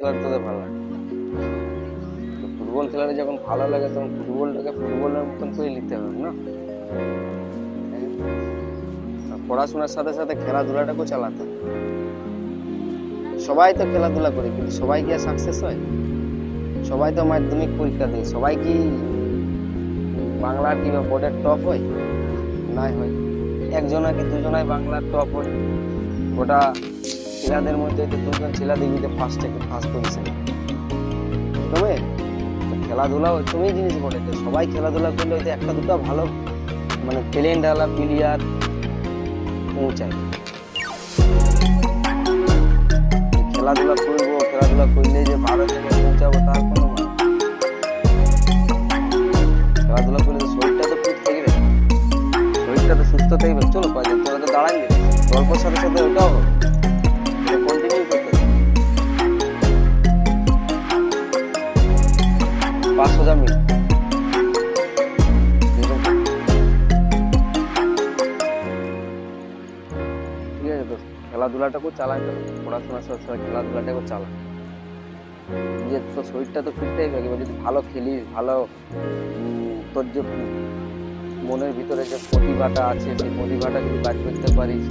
খেলার তোদের ভালো লাগে? তো ফুটবল খেলাটা যখন ভালো লাগে তখন ফুটবলটাকে ফুটবলের মতন করে নিতে হবে না? হ্যাঁ? আর পড়াশোনার সাথে সাথে খেলাধুলাটাকেও চালাতে হবে। সবাই তো খেলাধুলা করে কিন্তু সবাই কি আর সাকসেস হয়? সবাই তো মাধ্যমিক পরীক্ষা দেয়। সবাই কি বাংলার কিংবা বোর্ডের টপ হয়? নাই হয়। একজনা কি দুজনাই বাংলার টপ হয়। গোটা ছেলেদের মধ্যে তো দুজন ছেলে দেখবি ফার্স্ট পজিশন। তবে খেলাধুলাও তুমি জিনিস বলে যে সবাই খেলাধুলা করলে হয়তো একটা দুটো ভালো মানে ট্যালেন্ট ওয়ালা প্লেয়ার পৌঁছায়। খেলাধুলা করবো, খেলাধুলা করলে যে ভালো জায়গায় পৌঁছাবো তার কোনো মানে নেই। খেলাধুলা করলে তো শরীরটা তো ফিট থাকবে, শরীরটা তো সুস্থ থাকবে। চলো কয়েকদিন তোরা তো দাঁড়াইলে গল্পের সাথে সাথে ওটাও হবে, কন্টিনিউ করতে হবে। 5,000 মিনিট ঠিক আছে। তো খেলাধুলাটাকেও চালাতে হবে, পড়াশোনার সাথে সাথে খেলাধুলাটাকেও চালা। নিজের তো শরীরটা তো ফিট থাকবে। এবার যদি ভালো খেলিস, ভালো তোর যে মনের ভিতরে যে প্রতিভাটা আছে সেই প্রতিভাটা যদি বার করতে পারিস